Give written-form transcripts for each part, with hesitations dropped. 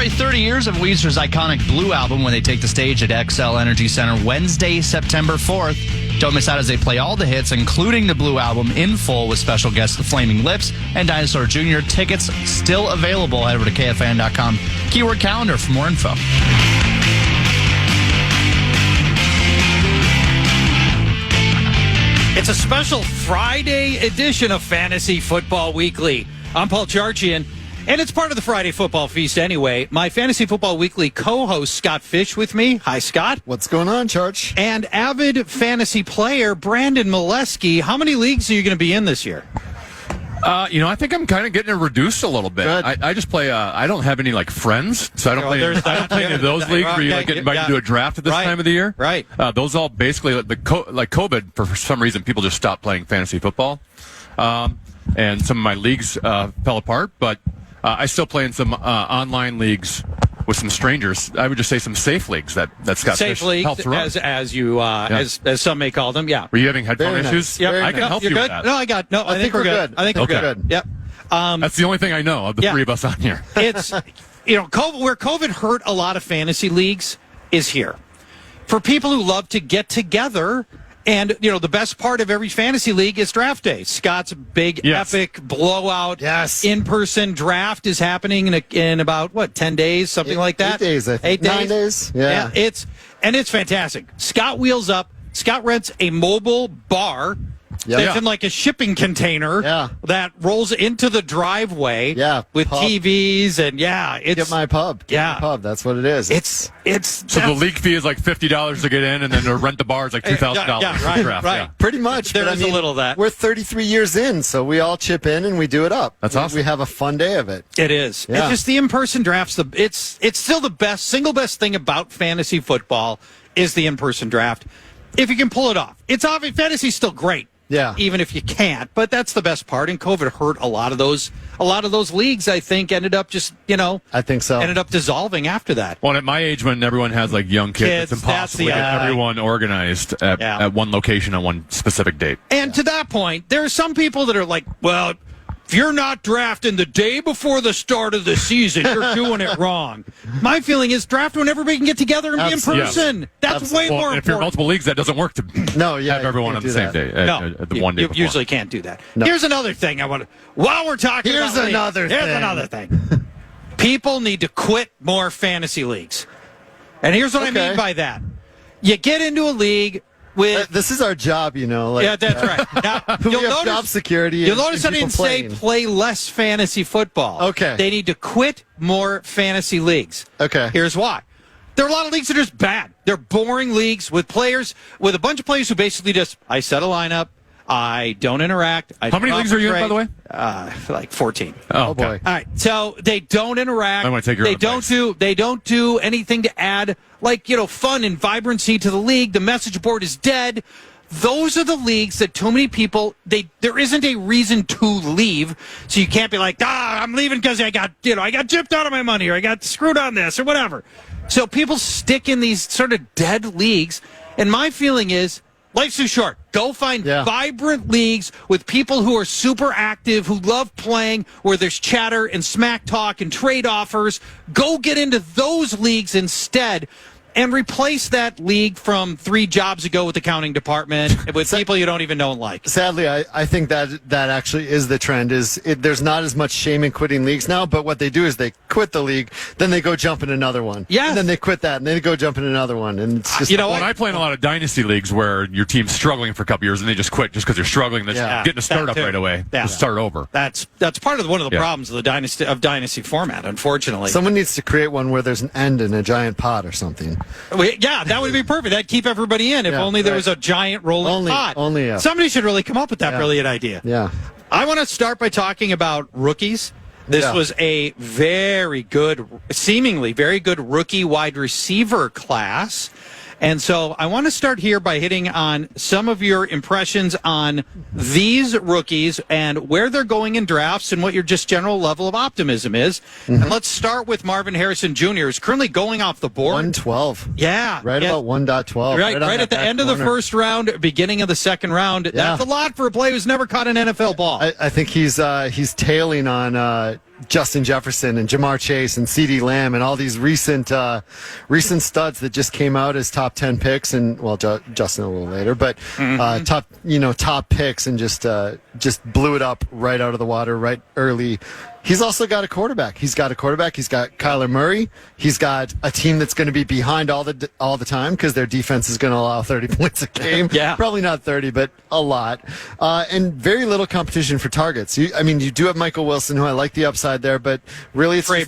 Celebrate 30 years of Weezer's iconic Blue album when they take the stage at XL Energy Center Wednesday, September 4th. Don't miss out as they play all the hits, including the Blue album in full with special guests The Flaming Lips and Dinosaur Jr. Tickets still available. Head over to KFAN.com. Keyword calendar for more info. It's a special Friday edition of Fantasy Football Weekly. I'm Paul Charchian, and it's part of the Friday Football Feast anyway. My Fantasy Football Weekly co-host, Scott Fish, with me. Hi, Scott. What's going on, Charch? And avid fantasy player, Brandon Molesky. How many leagues are you going to be in this year? I think I'm kind of getting it reduced a little bit. I just play. I don't have any friends, so I don't play any of those leagues where you get invited to a draft at this time of the year. Right. Those all basically like COVID. For some reason, people just stopped playing fantasy football, and some of my leagues fell apart. But I still play in some online leagues with some strangers. I would just say some safe leagues that Scott Safe Fish leagues, helps run. as some may call them. Yeah. Were you having headphone Very issues? nice. Yep. I can help you good? with that. No, I think we're good. I think we're good. Yep. That's the only thing I know of the three of us on here. It's COVID, where COVID hurt a lot of fantasy leagues is here. For people who love to get together, and the best part of every fantasy league is draft day. Scott's big epic blowout in-person draft is happening in about 10 days, something like that. 8 days, I think. 8 days. 9 days. Yeah. It's fantastic. Scott wheels up. Scott rents a mobile bar. That's in like a shipping container that rolls into the driveway with pub. TVs and it's Get my pub. Get my pub. That's what it is. So the league fee is like $50 to get in, and then to rent the bar is like $2,000. Right. Pretty much. There is a little of that. We're 33 years in, so we all chip in and we do it up. That's awesome. We have a fun day of it. It is. Yeah. It's just the in-person drafts. It's still the single best thing about fantasy football is the in-person draft. If you can pull it off, it's obvious. Fantasy's still great. Yeah. Even if you can't, but that's the best part. And COVID hurt a lot of those leagues. I think ended up just I think so. Ended up dissolving after that. Well, at my age, when everyone has young kids, it's impossible to get everyone organized at one location on one specific date. And to that point, there are some people that are like, well, if you're not drafting the day before the start of the season, you're doing it wrong. My feeling is draft when everybody can get together and be in person. Yes. That's way more important. If you're multiple leagues, that doesn't work to have everyone on the same day. The one day you before. usually can't do that. No. Here's another thing I want to. While we're talking Here's another thing. People need to quit more fantasy leagues. And here's what I mean by that. You get into a league with... this is our job, yeah, that's right. Now, you'll notice job security. You'll notice I didn't say play less fantasy football. Okay. They need to quit more fantasy leagues. Okay. Here's why. There are a lot of leagues that are just bad. They're boring leagues with a bunch of players who basically just, I set a lineup, I don't interact. How many leagues are you in, by the way? Like 14. Oh boy. All right. So they don't interact. I want to take your advice. They don't do anything to add fun and vibrancy to the league. The message board is dead. Those are the leagues that too many people there isn't a reason to leave. So you can't be like, I'm leaving because I got gypped out of my money or I got screwed on this or whatever. So people stick in these sort of dead leagues. And my feeling is life's too short. Go find vibrant leagues with people who are super active, who love playing, where there's chatter and smack talk and trade offers. Go get into those leagues instead and replace that league from 3 jobs ago with the accounting department with people you don't even know and like. Sadly, I think that actually is the trend. There's not as much shame in quitting leagues now, but what they do is they quit the league, then they go jump in another one. Yeah. And then they quit that, and then they go jump in another one. And it's just I play in a lot of dynasty leagues where your team's struggling for a couple years and they just quit just because you're struggling. They're getting a startup right away. Yeah. Just start over. That's part of one of the problems of the dynasty format, unfortunately. Someone needs to create one where there's an end in a giant pot or something. That would be perfect. That'd keep everybody in if only there was a giant rolling pot. Somebody should really come up with that brilliant idea. Yeah. I want to start by talking about rookies. This was a seemingly very good rookie wide receiver class. And so I want to start here by hitting on some of your impressions on these rookies and where they're going in drafts and what your just general level of optimism is. Mm-hmm. And let's start with Marvin Harrison Jr., who's currently going off the board. 112. Yeah. Right about 1.12. Right at the end of the first round, beginning of the second round. That's a lot for a player who's never caught an NFL ball. I think he's tailing on Justin Jefferson and Jamar Chase and CeeDee Lamb and all these recent studs that just came out as top 10 picks, and well, Justin a little later, but top picks, and just blew it up right out of the water right early. He's also got a quarterback. He's got Kyler Murray. He's got a team that's going to be behind all the time because their defense is going to allow 30 points a game. Yeah. Probably not 30, but a lot. And very little competition for targets. You do have Michael Wilson, who I like the upside there, but really it's Trey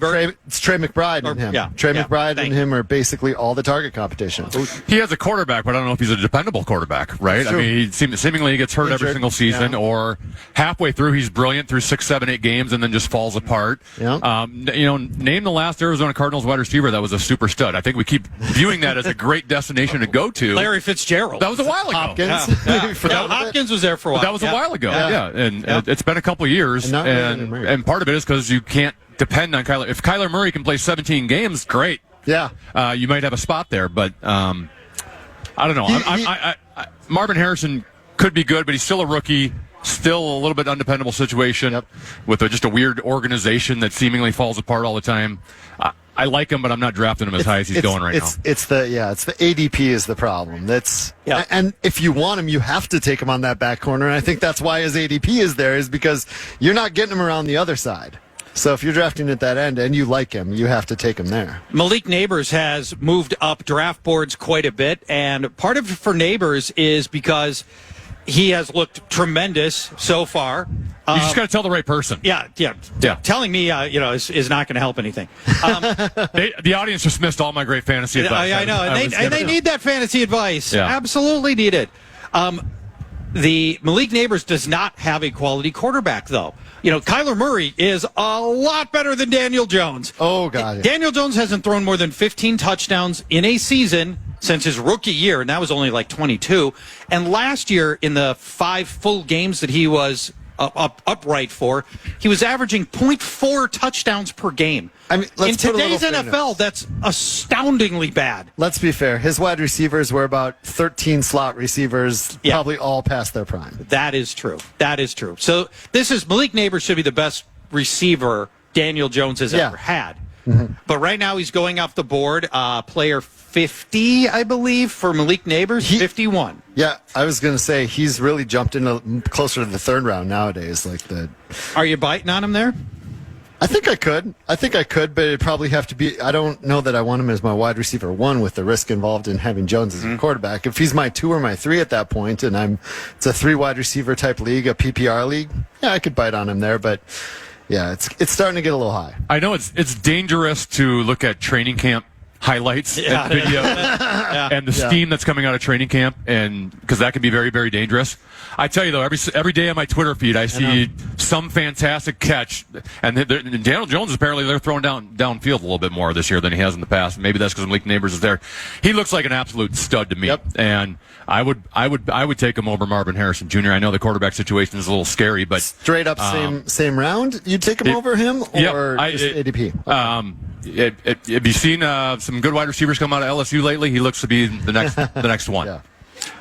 McBride and him. Yeah. Trey McBride and him are basically all the target competition. He has a quarterback, but I don't know if he's a dependable quarterbap, right? I mean, seemingly he gets hurt every single season, or halfway through he's brilliant through 6, 7, 8 games and then just falls apart. Yeah. Name the last Arizona Cardinals wide receiver that was a super stud. I think we keep viewing that as a great destination to go to. Larry Fitzgerald. That was a while ago. Hopkins. Hopkins was there for a while. That was a while ago. Yeah. And it's been a couple years, and part of it is because you can't depend on Kyler. If Kyler Murray can play 17 games, great. Yeah. You might have a spot there, but I don't know. Marvin Harrison could be good, but he's still a rookie. Still a little bit undependable situation with just a weird organization that seemingly falls apart all the time. I like him, but I'm not drafting him as high as he's going right now. It's the ADP is the problem. And if you want him, you have to take him on that back corner. And I think that's why his ADP is there, is because you're not getting him around the other side. So if you're drafting at that end and you like him, you have to take him there. Malik Neighbors has moved up draft boards quite a bit, and part of it for Neighbors is because he has looked tremendous so far. You just got to tell the right person. Yeah. Telling me, is not going to help anything. The audience just missed all my great fantasy advice. I know, and they need that fantasy advice. Yeah. Absolutely need it. The Malik Neighbors does not have a quality quarterback, though. Kyler Murray is a lot better than Daniel Jones. Oh, God. Yeah. Daniel Jones hasn't thrown more than 15 touchdowns in a season since his rookie year, and that was only like 22. And last year, in the 5 full games that he was upright for, he was averaging 0.4 touchdowns per game. I mean, in today's NFL, that's astoundingly bad. Let's be fair. His wide receivers were about 13 slot receivers, probably all past their prime. That is true. So Malik Neighbors should be the best receiver Daniel Jones has ever had. Mm-hmm. But right now he's going off the board, player 50, I believe, for Malik Neighbors, 51. Yeah, I was going to say he's really jumped into closer to the third round nowadays. Are you biting on him there? I think I could, but it'd probably have to be. I don't know that I want him as my wide receiver 1 with the risk involved in having Jones as a quarterback. If he's my 2 or my 3 at that point, and it's a 3 wide receiver type league, a PPR league, yeah, I could bite on him there, but. Yeah, it's starting to get a little high. I know it's dangerous to look at training camp highlights and video and the steam that's coming out of training camp, and because that can be very, very dangerous. I tell you though, every day on my Twitter feed, I see some fantastic catch, and Daniel Jones apparently they're throwing downfield a little bit more this year than he has in the past. Maybe that's because Malik Neighbors is there. He looks like an absolute stud to me, and I would take him over Marvin Harrison Jr. I know the quarterback situation is a little scary, but straight up same round, you'd take him over him or just ADP? Have you seen some good wide receivers come out of LSU lately? He looks to be the next one. Yeah.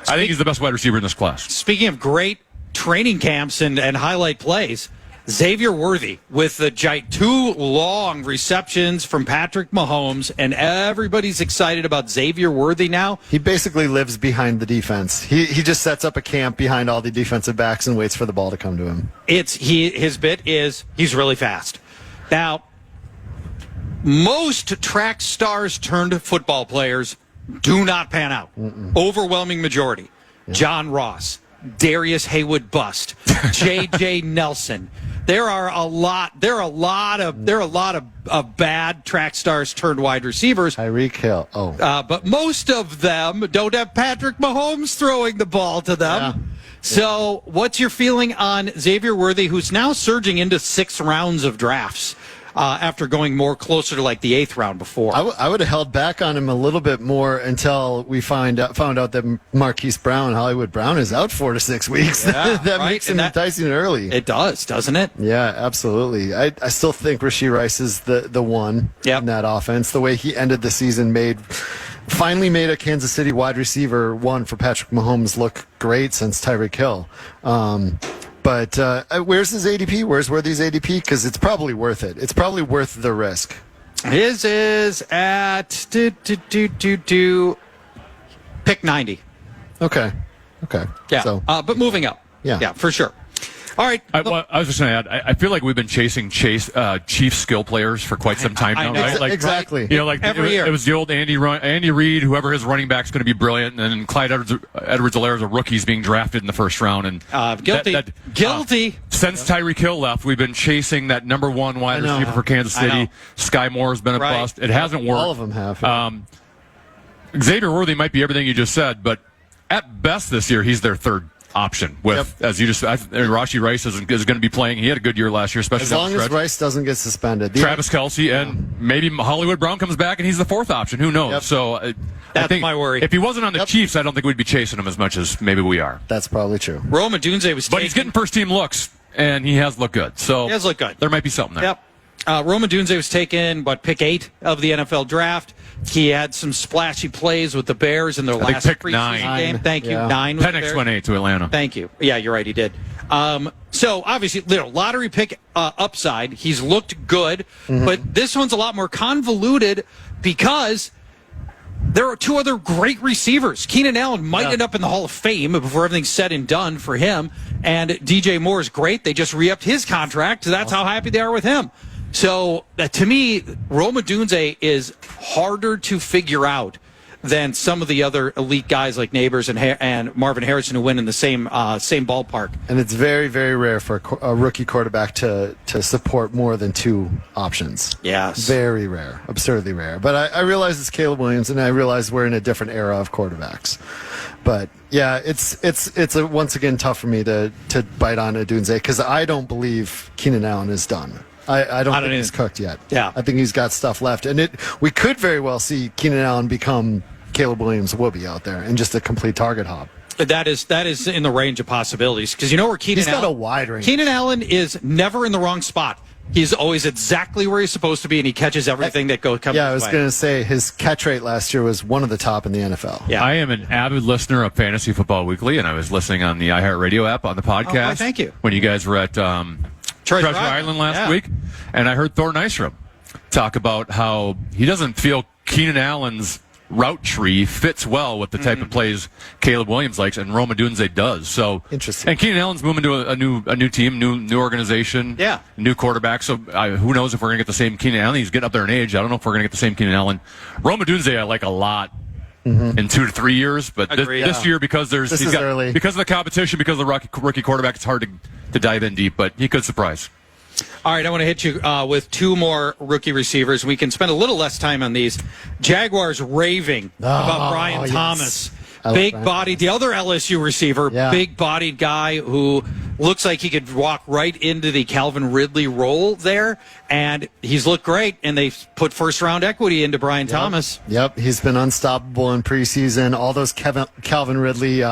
I think he's the best wide receiver in this class. Speaking of great training camps and highlight plays, Xavier Worthy with the 2 long receptions from Patrick Mahomes, and everybody's excited about Xavier Worthy now. He basically lives behind the defense. He just sets up a camp behind all the defensive backs and waits for the ball to come to him. His bit is he's really fast. Now, most track stars turned football players do not pan out. Overwhelming majority. Yeah. John Ross, Darius Haywood Bust, J.J. Nelson. There are a lot of bad track stars turned wide receivers. Tyreek Hill. But most of them don't have Patrick Mahomes throwing the ball to them. Yeah. So, what's your feeling on Xavier Worthy, who's now surging into 6 rounds of drafts? After going more closer to like the 8th round before. I would have held back on him a little bit more until we found out that Marquise Brown, Hollywood Brown, is out 4 to 6 weeks. Yeah, that makes him enticing early. It does, doesn't it? Yeah, absolutely. I still think Rashee Rice is the one in that offense. The way he ended the season finally made a Kansas City wide receiver 1 for Patrick Mahomes look great since Tyreek Hill. But where's his ADP? Where's Worthy's ADP? Because it's probably worth it. It's probably worth the risk. His is at pick 90. Okay. Yeah. So, but moving up. Yeah. For sure. All right. I was just going to add, I feel like we've been chasing Chiefs skill players for quite some time now. know. Right? Like, exactly. You know, like Every year. It was the old Andy Reid, whoever his running back's going to be brilliant, and then Clyde Edwards-Helaire is a rookie being drafted in the first round. And Guilty. Guilty. Since Tyreek Hill left, we've been chasing that number one wide receiver for Kansas City. Sky Moore has been a bust. It hasn't worked. All of them have. Xavier Worthy might be everything you just said, but at best this year, he's their third option. With as you just, Rashee Rice is going to be playing. He had a good year last year, especially as long as Rice doesn't get suspended. Travis Kelce and maybe Hollywood Brown comes back and he's the fourth option. Who knows? Yep. So that's I think my worry. If he wasn't on the Chiefs, I don't think we'd be chasing him as much as maybe we are. That's probably true. Rome Odunze was But he's getting first team looks and he has looked good. So he has looked good. There might be something there. Yep. Rome Odunze was taken, pick 8 of the NFL draft. He had some splashy plays with the Bears in their last pick preseason 9. game. Thank you. Yeah. 9 with the Penix Bears. went 8 to Atlanta. Thank you. Yeah, you're right. He did. So obviously, lottery pick upside. He's looked good, but this one's a lot more convoluted because there are 2 other great receivers. Keenan Allen might end up in the Hall of Fame before everything's said and done for him. And DJ Moore is great. They just re-upped his contract. So that's how happy they are with him. So to me, Rome Odunze is harder to figure out than some of the other elite guys like Neighbors and Marvin Harrison who win in the same ballpark. And it's very, very rare for a rookie quarterback to support more than 2 options. Yes. Very rare. Absurdly rare. But I realize it's Caleb Williams, and I realize we're in a different era of quarterbacks. But, yeah, it's once again tough for me to bite on Odunze because I don't believe Keenan Allen is done. I don't think he's cooked yet. Yeah. I think he's got stuff left. And we could very well see Keenan Allen become Caleb Williams Wooby out there and just a complete target hop. That is in the range of possibilities because you know where Keenan He's got Allen, a wide range. Keenan Allen is never in the wrong spot. He's always exactly where he's supposed to be, and he catches everything that comes his way. Yeah, I was going to say his catch rate last year was one of the top in the NFL. Yeah. I am an avid listener of Fantasy Football Weekly, and I was listening on the iHeartRadio app on the podcast. Oh, thank you. When you guys were at Treasure Island last week, and I heard Thor Nystrom talk about how he doesn't feel Keenan Allen's route tree fits well with the type of plays Caleb Williams likes, and Rome Odunze does. So interesting. And Keenan Allen's moving to a new team, new organization, new quarterback. So who knows if we're going to get the same Keenan Allen? He's getting up there in age. I don't know if we're going to get the same Keenan Allen. Rome Odunze I like a lot. In 2 to 3 years, but this year because because of the competition, because of the rookie quarterback, it's hard to dive in deep. But he could surprise. All right, I want to hit you with 2 more rookie receivers. We can spend a little less time on these. Jaguars raving about Brian Thomas. Big-bodied, the other LSU receiver, big-bodied guy who looks like he could walk right into the Calvin Ridley role there, and he's looked great, and they put first-round equity into Brian Thomas. Yep, he's been unstoppable in preseason. All those Calvin Ridley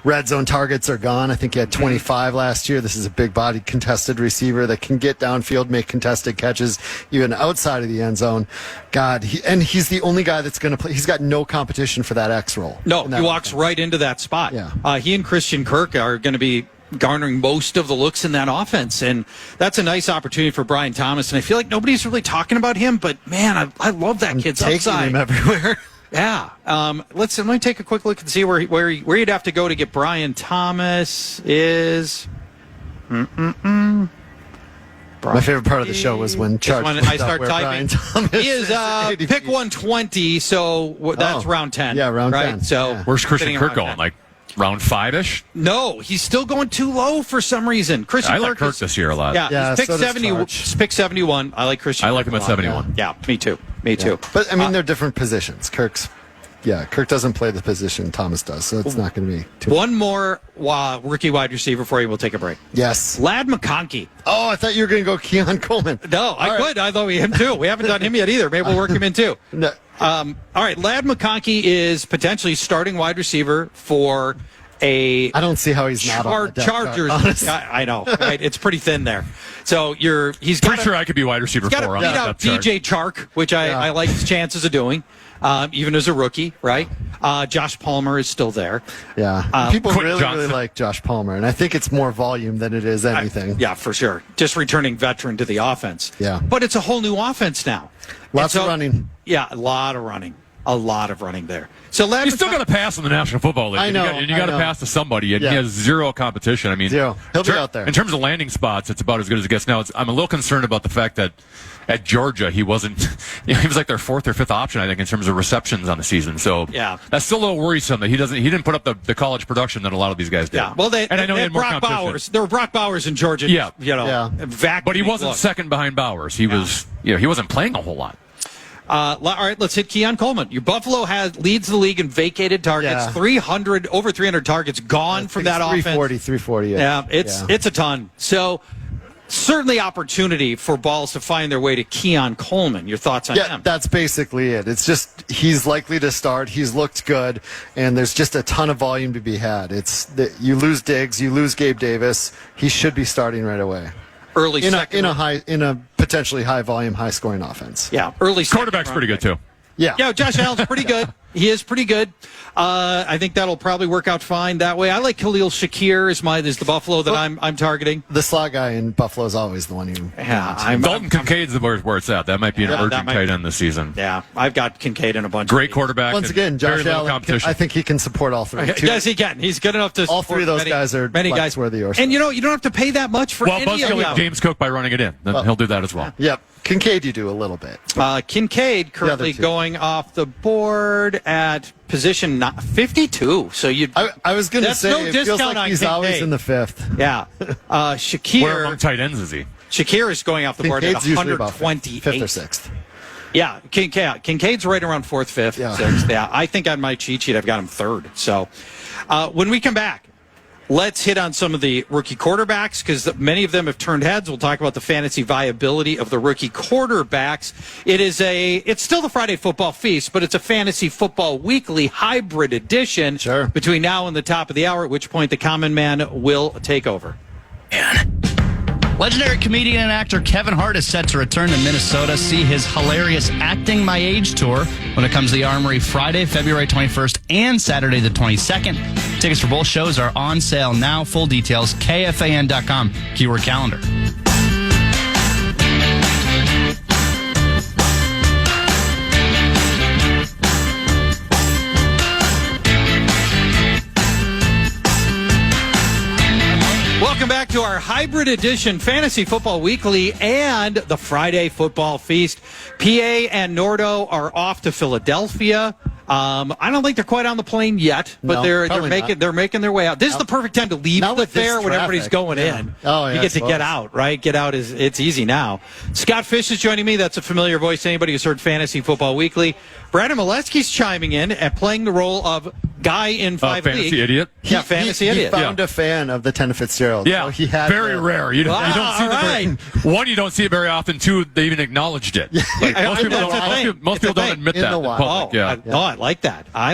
red zone targets are gone. I think he had 25 last year. This is a big-bodied contested receiver that can get downfield, make contested catches, even outside of the end zone. God, he's the only guy that's going to play. He's got no competition for that X role. No, he walks right into that spot. Yeah. He and Christian Kirk are going to be garnering most of the looks in that offense, and that's a nice opportunity for Brian Thomas. And I feel like nobody's really talking about him, but man, I love that kid's upside. Taking him everywhere. Yeah. Let me take a quick look and see where you'd have to go to get Brian Thomas. My favorite part of the show was when Charch I start typing. He is pick 120, so that's round 10. Yeah, round 10. So where's Christian Kirk going? 10. Like round 5-ish? No, he's still going too low for some reason. Christian I like Kirk this year a lot. Yeah, he's pick 71. I like Christian. I like him at 71. Yeah, me too. Me too. But I mean, they're different positions. Kirk doesn't play the position Thomas does, so it's not going to be too One more rookie wide receiver for you. We'll take a break. Yes. Ladd McConkey. Oh, I thought you were going to go Keon Coleman. No, I could. I thought him too. We haven't done him yet either. Maybe we'll work him in too. No. All right, Ladd McConkey is potentially starting wide receiver for I don't see how he's not on the depth chart, Chargers. honestly. I know, right? It's pretty thin there. So he's Pretty sure I could be wide receiver He's got 4 to on beat that out depth chart. DJ Chark, which I like his chances of doing, even as a rookie, right? Josh Palmer is still there. Yeah. People Quentin really Johnson. like Josh Palmer, and I think it's more volume than it is anything. Yeah, for sure. Just returning veteran to the offense. Yeah. But it's a whole new offense now. Lots of running. Yeah, a lot of running. A lot of running there. So You still got to pass in the National Football League. I know, And you got to I know. pass to somebody, and Yeah. he has zero competition. I mean, Zero. He'll be out there. In terms of landing spots, it's about as good as it gets. Now, I'm a little concerned about the fact that at Georgia, he wasn't. He was like their 4th or 5th option, I think, in terms of receptions on the season. So Yeah. that's still a little worrisome that he didn't put up the college production that a lot of these guys did. Yeah. Well, and I know they he had had more Brock competition. Bowers. There were Brock Bowers in Georgia. Yeah. Vacuuming. But he wasn't Look. second behind Bowers. He was. He wasn't playing a whole lot. All right, let's hit Keon Coleman. Your Buffalo leads the league in vacated targets. Yeah. Over 300 targets gone from that offense. 340. Yeah, it's a ton. So certainly opportunity for balls to find their way to Keon Coleman. Your thoughts on him? That's basically it. It's just he's likely to start. He's looked good, and there's just a ton of volume to be had. You lose Diggs, you lose Gabe Davis. He should be starting right away. Early In second. a potentially high volume, high scoring offense. Yeah, early second Quarterback's round pretty good pick. too. Yeah. Josh Allen's pretty good. He is pretty good. I think that'll probably work out fine that way. I like Khalil Shakir is the Buffalo that I'm targeting. The slot guy in Buffalo is always the one who. Dalton Kincaid's where it's at. That might be an that emerging might tight be. end this season. Yeah, I've got Kincaid in a bunch. Great of quarterback. Once and again, very Josh little Allen. competition. I think he can support all three. Yes, he can. He's good enough to. All three of those guys are many guys worthy. And you don't have to pay that much for Well, any Buzz of will them. James Cook by running it in. Then he'll do that as well. Yep. Kincaid, you do a little bit. Kincaid currently two. going off the board at position 52. So I was going to That's say no it feels discount like on he's always Kincaid. in the fifth. yeah, Where Shakir. among tight ends is he? Shakir is going off the board at Kincaid's usually about 128. fifth or sixth. Yeah, Kincaid's right around 4th, 5th, Yeah. 6th. Yeah, I think on my cheat sheet I've got him 3rd. So when we come back, let's hit on some of the rookie quarterbacks because many of them have turned heads. We'll talk about the fantasy viability of the rookie quarterbacks. It's still the Friday Football Feast, but it's a fantasy football weekly hybrid edition. Sure. Between now and the top of the hour, at which point the common man will take over. Legendary comedian and actor Kevin Hart is set to return to Minnesota, see his hilarious Acting My Age tour when it comes to the Armory Friday, February 21st and Saturday the 22nd. Tickets for both shows are on sale now. Full details, KFAN.com, keyword calendar. Welcome back to our hybrid edition Fantasy Football Weekly and the Friday Football Feast. PA and Nordo are off to Philadelphia. I don't think they're quite on the plane yet, but No, they're probably making their way out. This is the perfect time to leave Not the with this fair when everybody's traffic. going Yeah. in. Oh, yeah, you I get to get suppose. out, right? Get out it's easy now. Scott Fish is joining me. That's a familiar voice to anybody who's heard Fantasy Football Weekly. Brandon Molesky's chiming in and playing the role of guy in 5 Fantasy league. idiot. Yeah, fantasy he idiot. found a fan of the Tenna Fitzgerald. Yeah, So he had very rare. You don't see all them one, you don't see it very often. Two, they even acknowledged it. Like, most people that's a thing. don't, most It's a people don't thing. admit In that the in wild. public. Yeah. I like that. I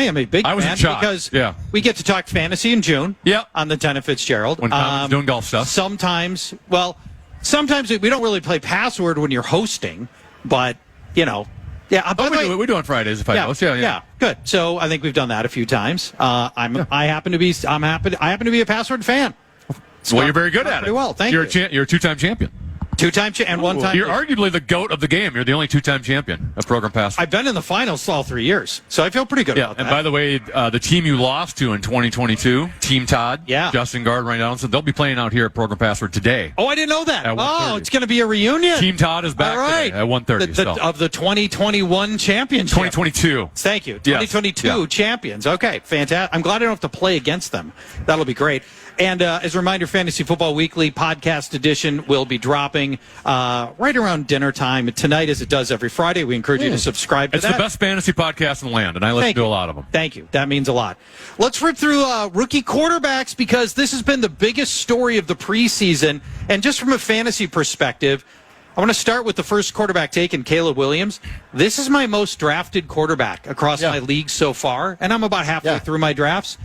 am a big I was in fan shock. because Yeah. we get to talk fantasy in June Yep. on the Tenna Fitzgerald. When Connor's doing golf stuff. Sometimes we don't really play password when you're hosting, but yeah. By But the way, we do on Fridays if I host. Yeah. good. So I think we've done that a few times. I happen to be a password fan. Well, you're very good at it. Pretty well, thank you're you. You're a two-time champion. Two-time and one-time. You're arguably the GOAT of the game. You're the only two-time champion of Program Pass. I've been in the finals all 3 years, so I feel pretty good Yeah, about and that. by the way, the team you lost to in 2022, Team Todd, Yeah. Justin Gard, Ryan Allenson, they'll be playing out here at Program Password today. Oh, I didn't know that. At 1:30. Oh, it's going to be a reunion. Team Todd is back All right. today at 1:30. Of the 2021 championship. 2022. Thank you. Yes. 2022 Yeah. champions. Okay, fantastic. I'm glad I don't have to play against them. That'll be great. And as a reminder, Fantasy Football Weekly podcast edition will be dropping right around dinner time tonight, as it does every Friday. We encourage you to subscribe to It's that. the best fantasy podcast in the land, and I listen to a lot of them. Thank you. That means a lot. Let's rip through rookie quarterbacks because this has been the biggest story of the preseason. And just from a fantasy perspective, I want to start with the first quarterback taken, Caleb Williams. This is my most drafted quarterback across my league so far, and I'm about halfway through my drafts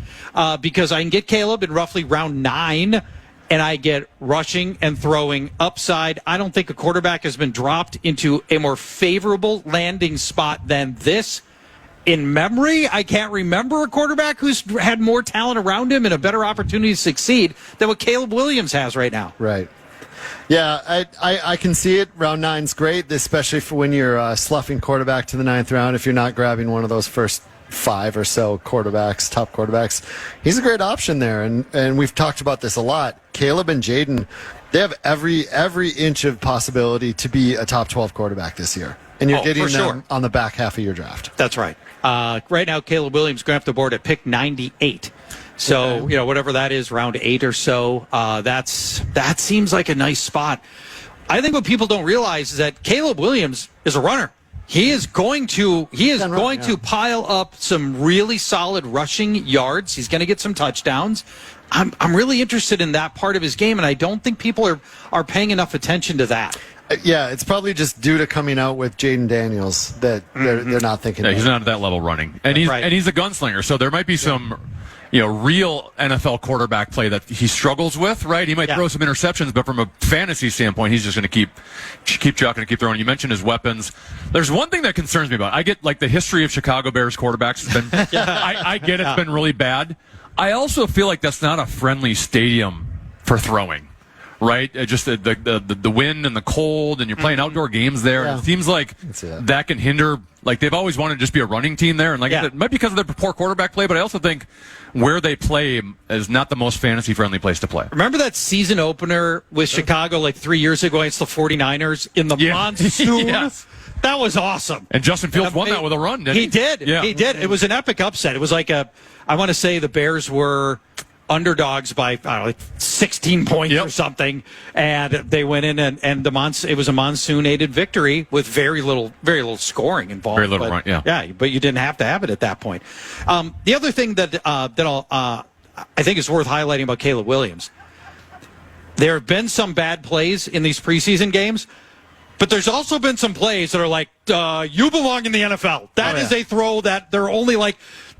because I can get Caleb in roughly round 9, and I get rushing and throwing upside. I don't think a quarterback has been dropped into a more favorable landing spot than this. In memory, I can't remember a quarterback who's had more talent around him and a better opportunity to succeed than what Caleb Williams has right now. Right. Yeah, I can see it. Round 9's great, especially for when you're sloughing quarterback to the 9th round. If you're not grabbing one of those first 5 or so quarterbacks, top quarterbacks, he's a great option there. And we've talked about this a lot. Caleb and Jaden, they have every inch of possibility to be a top 12 quarterback this year. And you're getting them on the back half of your draft. That's right. Right now, Caleb Williams going off the board at pick 98. So, whatever that is, round 8 or so, that seems like a nice spot. I think what people don't realize is that Caleb Williams is a runner. He is going to pile up some really solid rushing yards. He's going to get some touchdowns. I'm really interested in that part of his game, and I don't think people are paying enough attention to that. Yeah, it's probably just due to coming out with Jaden Daniels that they're not thinking. Yeah, he's not at that level running, and he's a gunslinger. So there might be some, real NFL quarterback play that he struggles with. Right, he might throw some interceptions, but from a fantasy standpoint, he's just going to keep chucking and keep throwing. You mentioned his weapons. There's one thing that concerns me about. I get the history of Chicago Bears quarterbacks has been. I get it's been really bad. I also feel like that's not a friendly stadium for throwing. Right, just the wind and the cold, and you're playing outdoor games there. Yeah. And it seems like that can hinder. Like they've always wanted to just be a running team there, and it might be because of their poor quarterback play. But I also think where they play is not the most fantasy friendly place to play. Remember that season opener with Chicago 3 years ago against the 49ers in the monsoon? Yes. That was awesome. And Justin Fields won that with a run, didn't he? He did. Yeah. He did. It was an epic upset. It was I want to say the Bears were underdogs by 16 points or something, and they went in and it was a monsoon-aided victory with very little scoring involved. Very little run, but you didn't have to have it at that point. The other thing that I think is worth highlighting about Caleb Williams, there have been some bad plays in these preseason games, but there's also been some plays that are you belong in the NFL. That is a throw that there are only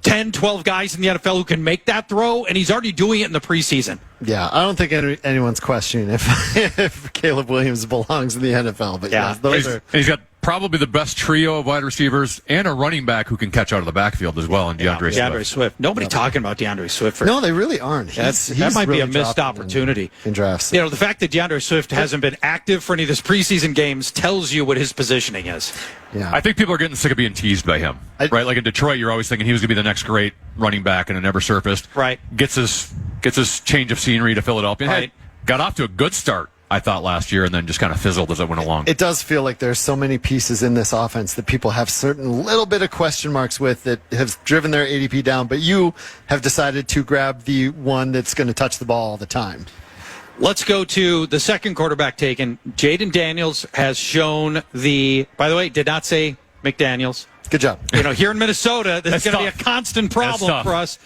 10, 12 guys in the NFL who can make that throw, and he's already doing it in the preseason. Yeah, I don't think anyone's questioning if Caleb Williams belongs in the NFL. But he's got probably the best trio of wide receivers and a running back who can catch out of the backfield as well in DeAndre Swift. Nobody talking about DeAndre Swift. No, they really aren't. That might be a missed opportunity in drafts. The fact that DeAndre Swift hasn't been active for any of his preseason games tells you what his positioning is. Yeah. I think people are getting sick of being teased by him. Right? Like in Detroit, you're always thinking he was going to be the next great running back, and it never surfaced. Right. Gets his change of scenery to Philadelphia. Right. Got off to a good start, I thought, last year, and then just kind of fizzled as it went along. It does feel like there's so many pieces in this offense that people have certain little bit of question marks with that have driven their ADP down, but you have decided to grab the one that's going to touch the ball all the time. Let's go to the second quarterback taken. Jaden Daniels has shown by the way, did not say McDaniels. Good job. Here in Minnesota, this is going to be a constant problem for us.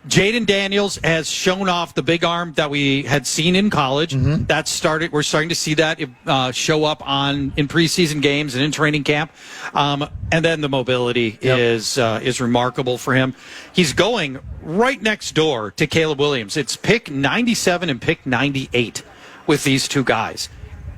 Jaden Daniels has shown off the big arm that we had seen in college. That started. We're starting to see that show up in preseason games and in training camp. And then the mobility is remarkable for him. He's going right next door to Caleb Williams. It's pick 97 and pick 98 with these two guys.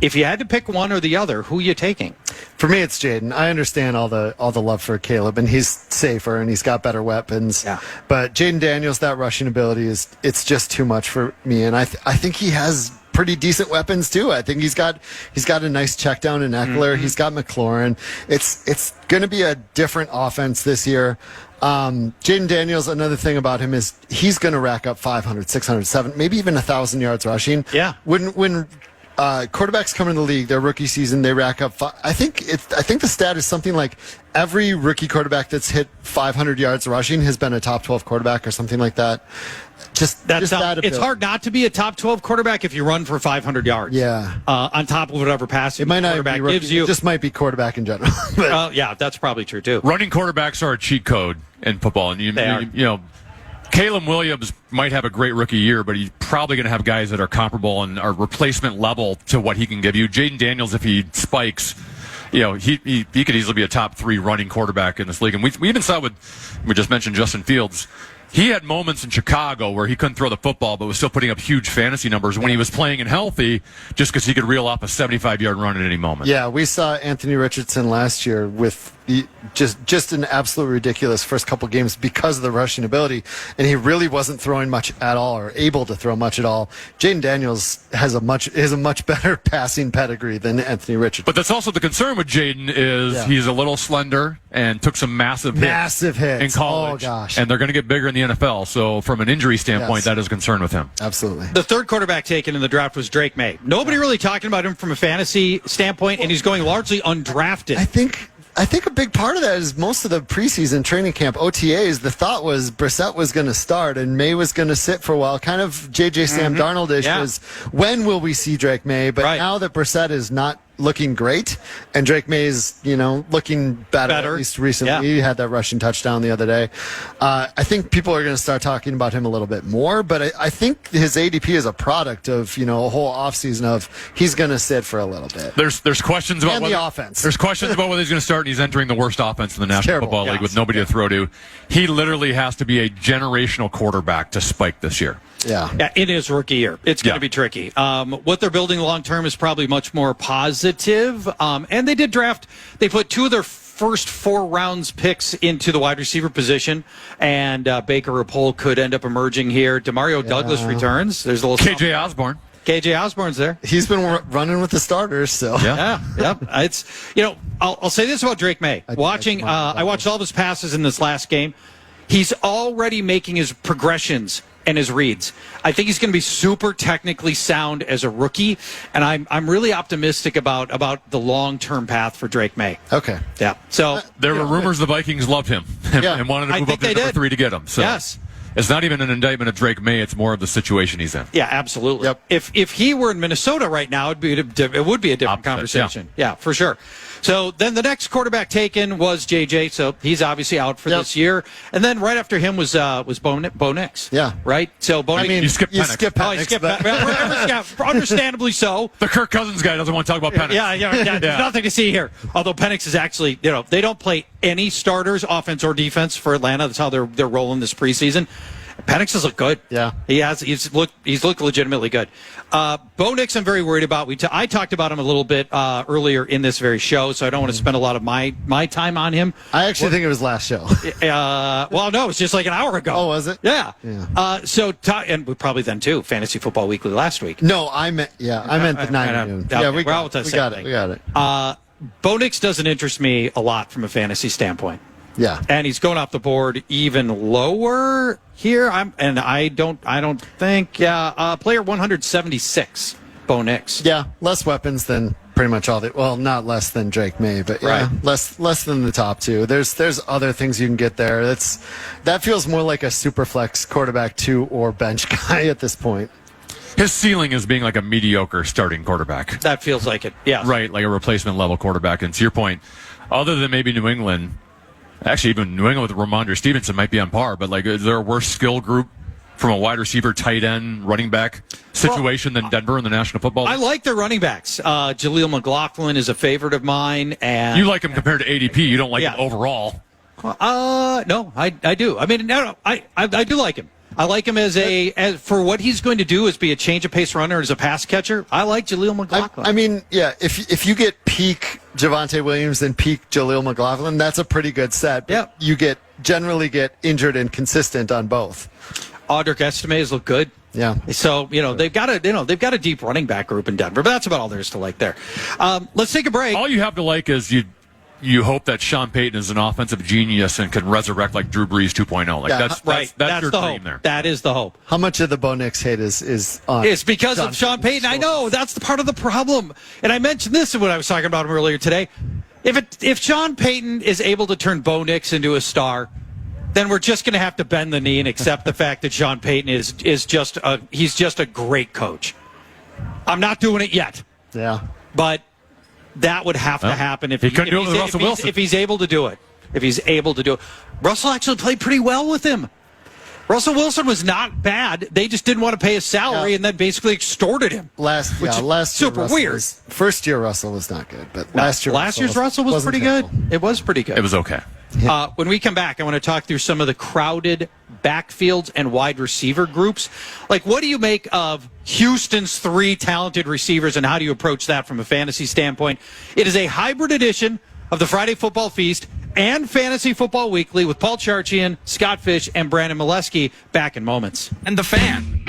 If you had to pick one or the other, who are you taking? For me, it's Jaden. I understand all the love for Caleb, and he's safer and he's got better weapons. Yeah. But Jaden Daniels, that rushing ability it's just too much for me, and I think he has pretty decent weapons too. I think he's got a nice check down in Eckler. He's got McLaurin. It's going to be a different offense this year. Jaden Daniels, another thing about him is he's going to rack up 500, 600, 700, maybe even 1,000 yards rushing. Yeah. When quarterbacks come in the league, their rookie season, they rack up. I think the stat is something like every rookie quarterback that's hit 500 yards rushing has been a top 12 quarterback or something like that. It's hard not to be a top 12 quarterback if you run for 500 yards. Yeah. On top of whatever passing it might not quarterback be rookie, gives you. It just might be quarterback in general. Yeah, that's probably true too. Running quarterbacks are a cheat code in football, and you Caleb Williams might have a great rookie year, but he's probably going to have guys that are comparable and are replacement level to what he can give you. Jaden Daniels, if he spikes, he could easily be a top 3 running quarterback in this league. And we even saw we just mentioned Justin Fields. He had moments in Chicago where he couldn't throw the football, but was still putting up huge fantasy numbers when he was playing and healthy, just because he could reel off a 75-yard run at any moment. Yeah, we saw Anthony Richardson last year with just an absolute ridiculous first couple games because of the rushing ability, and he really wasn't throwing much at all or able to throw much at all. Jaden Daniels has a much better passing pedigree than Anthony Richardson. But that's also the concern with Jaden is he's a little slender and took some massive hits in college. Oh, gosh. And they're going to get bigger in the NFL. So from an injury standpoint, that is a concern with him. Absolutely. The third quarterback taken in the draft was Drake May. Nobody really talking about him from a fantasy standpoint, and he's going largely undrafted. I think a big part of that is most of the preseason training camp OTAs, the thought was Brissett was going to start and May was going to sit for a while. Kind of J.J. Sam Darnold-ish was, when will we see Drake May? But now that Brissett is not looking great and Drake May is, looking better, at least recently. He had that rushing touchdown the other day. I think people are going to start talking about him a little bit more, but I think his ADP is a product of, a whole offseason of he's going to sit for a little bit. There's questions about the offense. There's questions about whether he's going to start, and he's entering the worst offense in the National Football League with nobody to throw to. He literally has to be a generational quarterback to spike this year. Yeah, in his rookie year. It's going to be tricky. What they're building long term is probably much more positive. And they did draft, they put 2 of their first 4 rounds picks into the wide receiver position, and Baker Rapole could end up emerging here. Demario Douglas returns. There's a little KJ Osborne. KJ Osborne's there. He's been running with the starters, so It's I'll say this about Drake May. I watched all of his passes in this last game. He's already making his progressions and his reads. I think he's going to be super technically sound as a rookie, and I'm really optimistic about the long-term path for Drake May. Okay. Yeah. So there were rumors the Vikings loved him and wanted to move up to number 3 to get him. So yes. It's not even an indictment of Drake May. It's more of the situation he's in. Yeah, absolutely. Yep. If he were in Minnesota right now, it would be a different conversation. Yeah, for ssure. So then the next quarterback taken was JJ. So he's obviously out for this year. And then right after him was Bo Nix. Yeah. Right. So Bo Nix. You skipped Penix. He skipped Penix. Understandably so. The Kirk Cousins guy doesn't want to talk about Penix. Yeah. Nothing to see here. Although Penix is actually, they don't play any starters, offense or defense for Atlanta. That's how they're rolling this preseason. Penix has looked good. Yeah, he's looked legitimately good. Bo Nix, I'm very worried about. I talked about him a little bit earlier in this very show, so I don't want to spend a lot of my time on him. I actually think it was last show. Well, no, it was just like an hour ago. Oh, was it? Yeah. And we probably then too. Fantasy Football Weekly last week. No, I meant the 9 noon. Okay, We got it. Bo Nix doesn't interest me a lot from a fantasy standpoint. Yeah, and he's going off the board even lower here. I don't think player 176, Bo Nix. Yeah, less weapons than pretty much all the. Well, not less than Drake May, but less than the top 2. There's other things you can get there. That feels more like a super flex quarterback 2 or bench guy at this point. His ceiling is being like a mediocre starting quarterback. That feels like it. Yeah, right, like a replacement level quarterback. And to your point, other than maybe New England. Actually, even New England with Ramondre Stevenson might be on par, but is there a worse skill group from a wide receiver, tight end, running back situation than Denver in the National Football League? I like their running backs. Jaleel McLaughlin is a favorite of mine, and you like him compared to ADP. You don't like him overall. No, I do. I mean, no, I do like him. I like him as for what he's going to do is be a change of pace runner as a pass catcher. I like Jaleel McLaughlin. I mean, if you get peak Javonte Williams and peak Jaleel McLaughlin, that's a pretty good set. Yeah. You generally get injured and consistent on both. Audric Estime has looked good. Yeah. So, they've got a deep running back group in Denver, but that's about all there is to like there. Let's take a break. All you have to like is you hope that Sean Payton is an offensive genius and can resurrect like Drew Brees 2.0. That's your the dream hope. there. That is the hope. How much of the Bo Nix hate is on? It's because of Sean Payton. I know. That's the part of the problem. And I mentioned this when I was talking about him earlier today. If Sean Payton is able to turn Bo Nix into a star, then we're just going to have to bend the knee and accept the fact that Sean Payton is just a great coach. I'm not doing it yet. Yeah. But that would have to happen if Russell Wilson. If he's able to do it. If he's able to do it. Russell actually played pretty well with him. Russell Wilson was not bad. They just didn't want to pay his salary and then basically extorted him. Last year, super Russell weird. First year Russell was not good, but last year's Russell was pretty terrible. good. It was pretty good. It was okay. When we come back, I want to talk through some of the crowded backfields and wide receiver groups. Like, what do you make of Houston's 3 talented receivers, and how do you approach that from a fantasy standpoint? It is a hybrid edition of the Friday Football Feast and Fantasy Football Weekly with Paul Charchian, Scott Fish, and Brandon Molesky back in moments. And the Fan.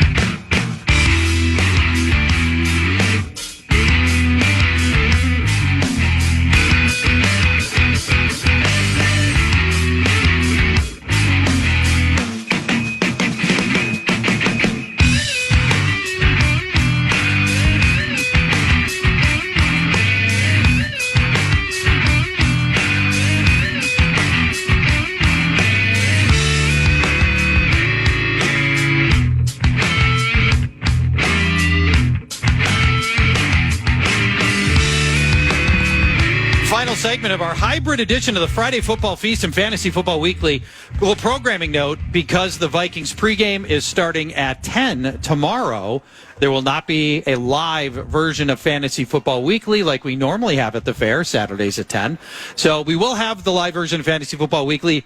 Final segment of our hybrid edition of the Friday Football Feast and Fantasy Football Weekly. A little programming note, because the Vikings pregame is starting at 10 tomorrow, there will not be a live version of Fantasy Football Weekly like we normally have at the fair, Saturdays at 10. So we will have the live version of Fantasy Football Weekly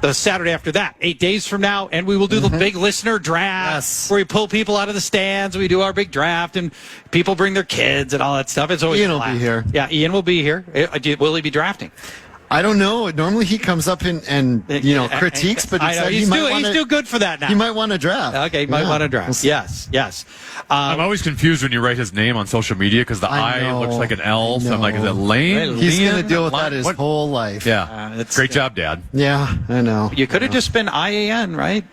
the Saturday after that, 8 days from now, and we will do the big listener draft where we pull people out of the stands. We do our big draft, and people bring their kids and all that stuff. It's always Ian will be here. Yeah, Ian will be here. Will he be drafting? I don't know. Normally he comes up and critiques, but I know. He's too good for that now. He might want to draft. Okay, he might want to draft. Yes. I'm always confused when you write his name on social media because the I looks like an L. So I'm like, is it Lane? He's going to deal with Lane? that his whole life. Yeah. Great job, Dad. Yeah, I know. You could have just been IAN, right?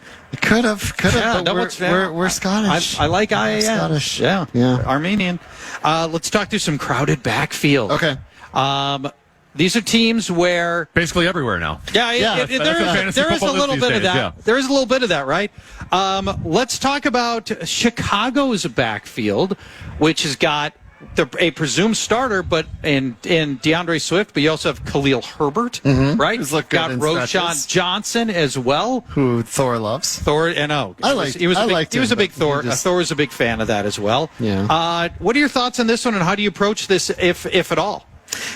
Could have. Yeah, But we're Scottish. I like IAN. Scottish. Yeah. Armenian. Let's talk through some crowded backfield. Okay. These are teams where Basically everywhere now. there is a little bit of that. Yeah. There is a little bit of that, right? Let's talk about Chicago's backfield, which has got a presumed starter, but in DeAndre Swift, but you also have Khalil Herbert, right? Who's looked good got in Roshan stretches. Johnson as well. Who Thor loves. Thor, and he was a big Thor. Thor was a big fan of that as well. Yeah. What are your thoughts on this one, and how do you approach this, if at all?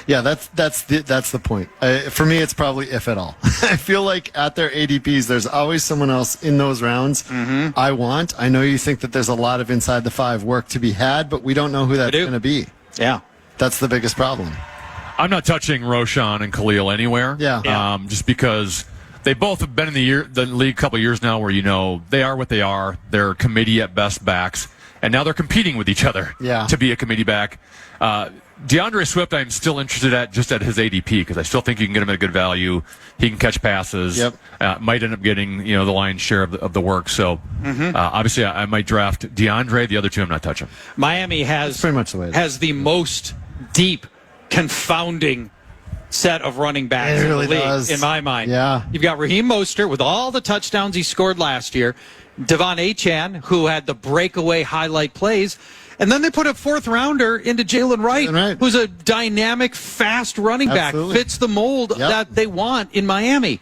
Yeah, that's the point. For me, it's probably if at all. I feel like at their ADPs, there's always someone else in those rounds I know you think that there's a lot of inside the 5 work to be had, but we don't know who that's going to be. Yeah. That's the biggest problem. I'm not touching Roshan and Khalil anywhere. Yeah. Just because they both have been in the league a couple of years now where, they are what they are. They're committee at best backs. And now they're competing with each other to be a committee back. DeAndre Swift, I'm still interested at just at his ADP because I still think you can get him at a good value. He can catch passes. Yep. Might end up getting the lion's share of the work. So obviously I might draft DeAndre. The other two I'm not touching. Miami has pretty much the way it is. has the most deep, confounding set of running backs It really in the league, does. in my mind. Yeah. You've got Raheem Mostert with all the touchdowns he scored last year, Devon Achane, who had the breakaway highlight plays, and then they put a 4th-rounder into Jalen Wright, who's a dynamic, fast running back, fits the mold that they want in Miami.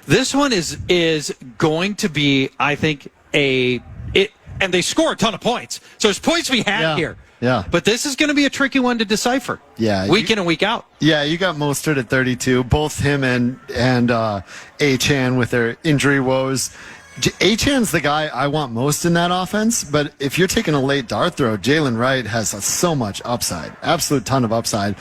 This one is going to be, I think, and they score a ton of points. So there's points to be had here. Yeah. But this is going to be a tricky one to decipher. Yeah. Week in and week out. Yeah, you got Mostert at 32. Both him and Achane with their injury woes. Achane's the guy I want most in that offense, but if you're taking a late dart throw, Jalen Wright has so much upside, absolute ton of upside.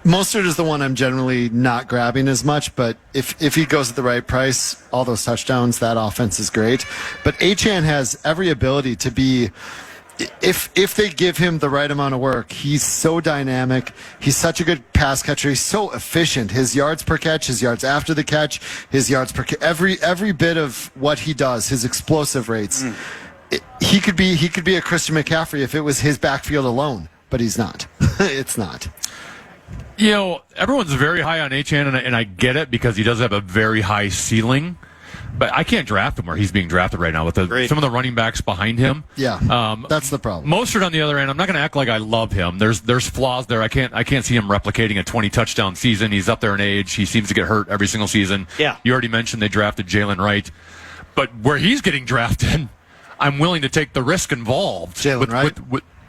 Mostert is the one I'm generally not grabbing as much, but if he goes at the right price, all those touchdowns, that offense is great. But Achane has every ability to be, if they give him the right amount of work, he's so dynamic. He's such a good pass catcher. He's so efficient. His yards per catch, his yards after the catch, his yards per every bit of what he does, his explosive rates. He could be a Christian McCaffrey if it was his backfield alone, but he's not. It's not. Everyone's very high on Achane, and I get it because he does have a very high ceiling. But I can't draft him where he's being drafted right now with some of the running backs behind him. Yeah, that's the problem. Mostert on the other end, I'm not going to act like I love him. There's flaws there. I can't see him replicating a 20 touchdown season. He's up there in age. He seems to get hurt every single season. Yeah. You already mentioned they drafted Jalen Wright. But where he's getting drafted, I'm willing to take the risk involved. Jalen, right?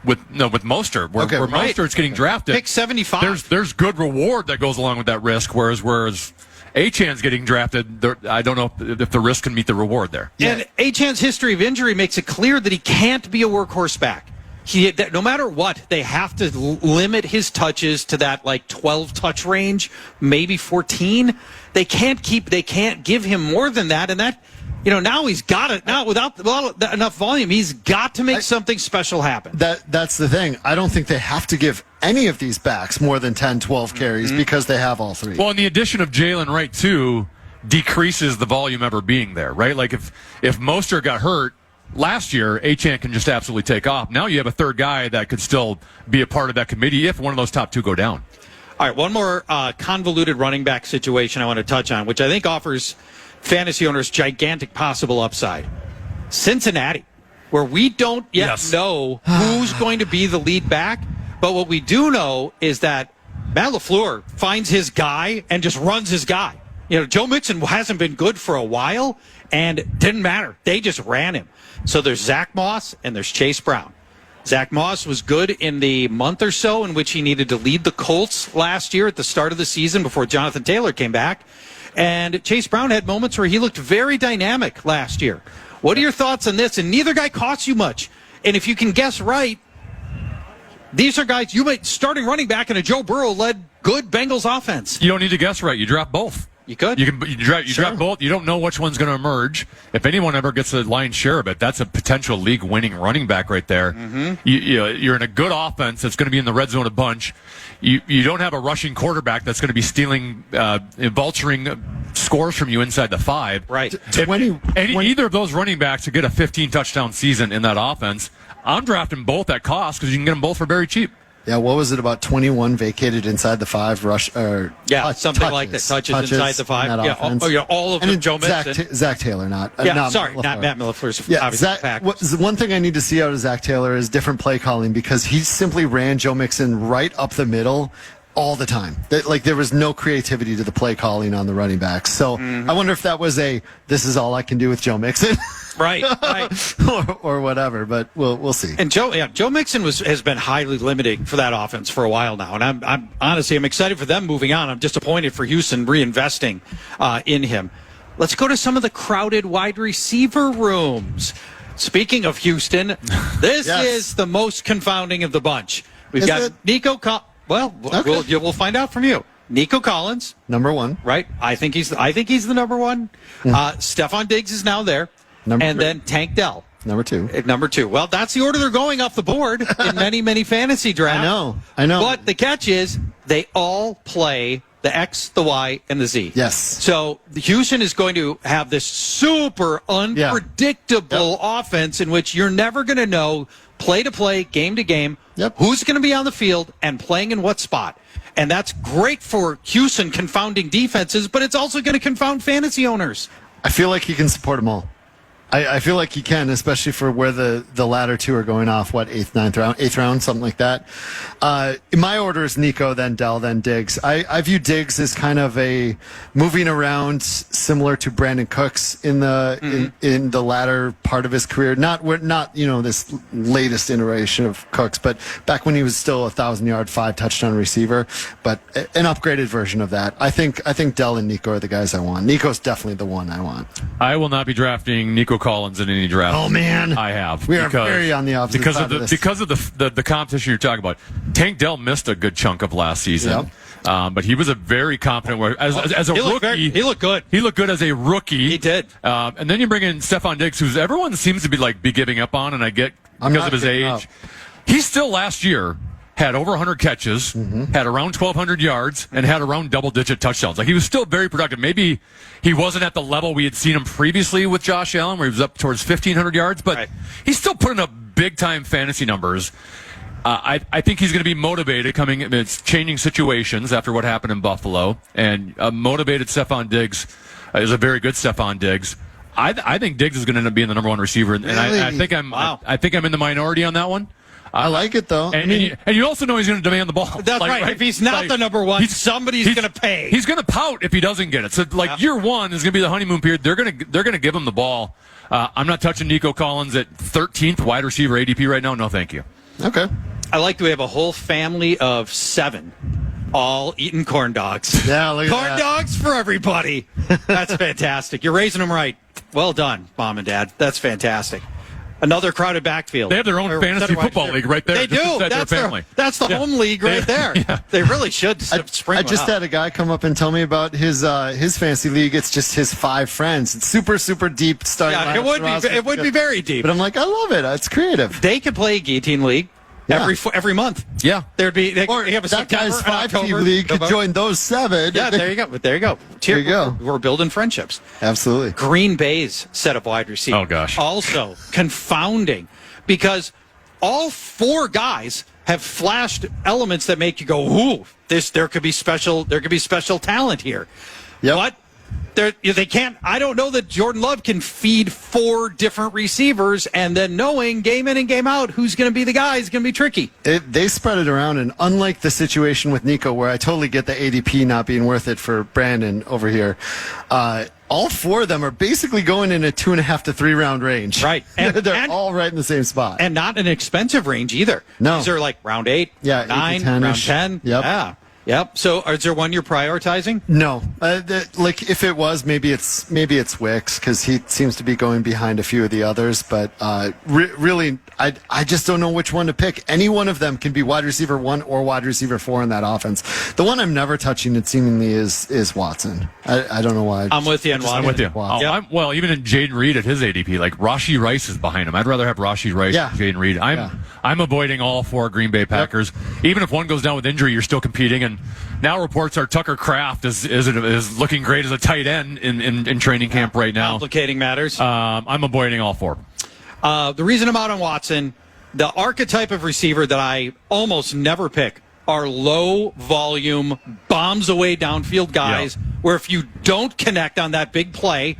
With Mostert. Where right. Mostert's getting drafted. Pick 75. There's good reward that goes along with that risk, whereas Achan's getting drafted, I don't know if the risk can meet the reward there. Yeah. And Achan's history of injury makes it clear that he can't be a workhorse back. No matter what, they have to limit his touches to that 12 touch range, maybe 14. They can't give him more than that, and that. Now he's got it. Now without enough volume, he's got to make something special happen. That's the thing. I don't think they have to give any of these backs more than 10, 12 carries because they have all three. Well, and the addition of Jalen Wright, too, decreases the volume ever being there, right? Like if Mostert got hurt last year, Achan can just absolutely take off. Now you have a third guy that could still be a part of that committee if one of those top two go down. All right, one more convoluted running back situation I want to touch on, which I think offers fantasy owners gigantic possible upside. Cincinnati, where we don't yet know who's going to be the lead back, but what we do know is that Matt LaFleur finds his guy and just runs his guy. Joe Mixon hasn't been good for a while, and it didn't matter. They just ran him. So there's Zach Moss and there's Chase Brown. Zach Moss was good in the month or so in which he needed to lead the Colts last year at the start of the season before Jonathan Taylor came back. And Chase Brown had moments where he looked very dynamic last year. What are your thoughts on this? And neither guy costs you much. And if you can guess right, these are guys you might starting running back in a Joe Burrow-led good Bengals offense. You don't need to guess right. You drop both. You could. You drop both. You don't know which one's going to emerge. If anyone ever gets a lion's share of it, that's a potential league-winning running back right there. Mm-hmm. You're in a good offense that's going to be in the red zone a bunch. You don't have a rushing quarterback that's going to be stealing, vulturing scores from you inside the 5. Right. Either of those running backs to get a 15-touchdown season in that offense, I'm drafting both at cost because you can get them both for very cheap. Yeah, what was it, about 21 vacated inside the 5 rush? Something like that. Touches inside the 5. All of them. Joe Mixon. Zach Taylor, not Matt LaFleur. LaFleur's. Yeah, one thing I need to see out of Zach Taylor is different play calling because he simply ran Joe Mixon right up the middle all the time. There was no creativity to the play calling on the running backs. So I wonder if that was this is all I can do with Joe Mixon. Right. or whatever, but we'll see. And Joe Mixon has been highly limiting for that offense for a while now, and I'm honestly excited for them moving on. I'm disappointed for Houston reinvesting in him. Let's go to some of the crowded wide receiver rooms. Speaking of Houston, this is the most confounding of the bunch. We've got Nico. We'll find out from you. Nico Collins, number 1, right? I think he's the number 1. Stephon Diggs is now there. Then Tank Dell. Number 2. Number 2. Well, that's the order they're going off the board in many, many fantasy drafts. I know. But the catch is they all play the X, the Y, and the Z. Yes. So Houston is going to have this super unpredictable offense in which you're never going to know play to play, game to game, who's going to be on the field and playing in what spot. And that's great for Houston confounding defenses, but it's also going to confound fantasy owners. I feel like he can support them all. I feel like he can, especially for where the latter two are going off, 8th round, something like that. In my order is Nico, then Dell, then Diggs. I view Diggs as kind of a moving around similar to Brandon Cooks in the latter part of his career. Not this latest iteration of Cooks, but back when he was still a 1,000-yard, 5-touchdown receiver, but an upgraded version of that. I think Dell and Nico are the guys I want. Nico's definitely the one I want. I will not be drafting Nico Collins in any draft. Oh man, I have. We are very on the opposite side of this. Because of the competition you're talking about. Tank Dell missed a good chunk of last season, but he was a very competent as a rookie. He looked good. He looked good as a rookie. He did. And then you bring in Stephon Diggs, who's everyone seems to be giving up on, and I get because of his age. He still last year had over 100 catches, had around 1,200 yards, and had around double-digit touchdowns. Like, he was still very productive. Maybe he wasn't at the level we had seen him previously with Josh Allen, where he was up towards 1,500 yards, but he's still putting up big-time fantasy numbers. I think he's going to be motivated it's changing situations after what happened in Buffalo, and a motivated Stephon Diggs is a very good Stephon Diggs. I think Diggs is going to end up being the number 1 receiver, and I think I'm in the minority on that one. I like it though. And you also know he's going to demand the ball. That's right. If he's not the number one, somebody's going to pay. He's going to pout if he doesn't get it. So year one is going to be the honeymoon period. They're going to give him the ball. I'm not touching Nico Collins at 13th wide receiver ADP right now. No, thank you. Okay. I like that we have a whole family of 7 all eating corn dogs. Yeah, look at corn that. dogs for everybody. That's fantastic. You're raising them right. Well done, Mom and Dad. That's fantastic. Another crowded backfield. They have their own fantasy football league right there. They do. That's their family. That's the home league right there. Yeah. They really should spring I just had a guy come up and tell me about his fantasy league. It's just his 5 friends. It's super, super deep starting. Yeah, it would be very deep. But I'm like, I love it. It's creative. They could play a guillotine league every month. Yeah. There'd be they have a that guy's September, 5-team league could join those 7. Yeah, there you go. There you go. We're building friendships. Absolutely. Green Bay's set of wide receivers. Oh gosh. Also confounding because all 4 guys have flashed elements that make you go, "Ooh, there could be special talent here." Yep. But they can't. I don't know that Jordan Love can feed 4 different receivers and then knowing game in and game out who's going to be the guy is going to be tricky. They spread it around, and unlike the situation with Nico, where I totally get the ADP not being worth it for Brandon over here, all 4 of them are basically going in a 2.5 to 3 round range. Right, and they're all right in the same spot, and not an expensive range either. No, these are like round 8, 9, 8 round 10. Yep. Yeah. Yep. So, is there one you're prioritizing? No. Like if it was, maybe it's Wicks because he seems to be going behind a few of the others. But really, I just don't know which one to pick. Any one of them can be wide receiver 1 or wide receiver 4 in that offense. The one I'm never touching, it seemingly is Watson. I don't know why. I'm with you on Watson. I'm with you. Yep. Well, even in Jaden Reed at his ADP, like Rashee Rice is behind him. I'd rather have Rashee Rice than Jaden Reed. I'm avoiding all 4 Green Bay Packers. Yep. Even if one goes down with injury, you're still competing. And now reports are Tucker Kraft is looking great as a tight end in training camp right now. Complicating matters. I'm avoiding all 4. The reason I'm out on Watson, the archetype of receiver that I almost never pick are low volume, bombs away downfield guys where if you don't connect on that big play,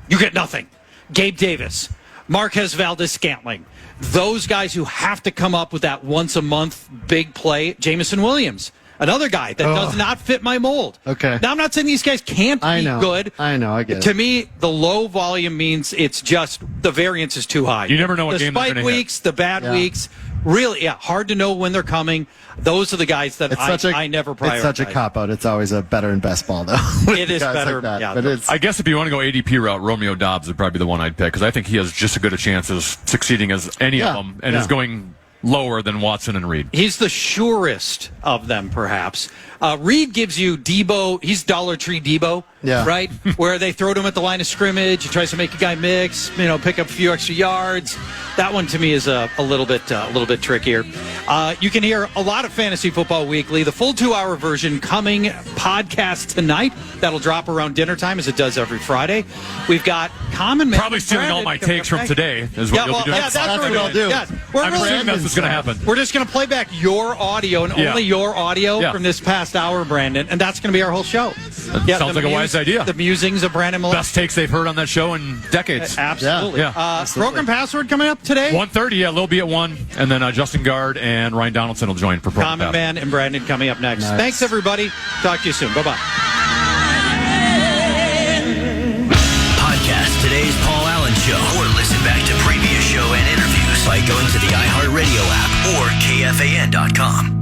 you get nothing. Gabe Davis, Marquez Valdez-Scantling, those guys who have to come up with that once a month big play. Jamison Williams, another guy that does not fit my mold. Okay. Now, I'm not saying these guys can't be good. I know. I get it. To me, the low volume means it's just the variance is too high. You never know what game they're going to hit. The spike weeks, the bad weeks, really, hard to know when they're coming. Those are the guys that I never prioritize. It's such a cop-out. It's always a better and best ball, though. It is better. Like yeah, but I guess if you want to go ADP route, Romeo Doubs would probably be the one I'd pick because I think he has just as good a chance of succeeding as any of them and is going lower than Watson and Reed. He's the surest of them, perhaps. Reed gives you Debo. He's Dollar Tree Debo, right? Where they throw him at the line of scrimmage. He tries to make a guy mix, pick up a few extra yards. That one to me is a little bit trickier. You can hear a lot of Fantasy Football Weekly. The full 2-hour version coming podcast tonight. That'll drop around dinner time as it does every Friday. We've got Common Man. Probably stealing all my takes from today is what you'll be doing. Yeah, that's what we'll do. Yes. I'm assuming that's what's going to happen. We're just going to play back your audio and only your audio from this past hour, Brandon, and that's going to be our whole show. Sounds like a wise idea. The musings of Brandon Malone. Best takes they've heard on that show in decades. Absolutely. Program Password coming up today? 1:30, Lil B at 1, and then Justin Guard and Ryan Donaldson will join for Program Common Man and Brandon coming up next. Nice. Thanks, everybody. Talk to you soon. Bye-bye. Podcast today's Paul Allen Show, or listen back to previous show and interviews by going to the iHeartRadio app or KFAN.com.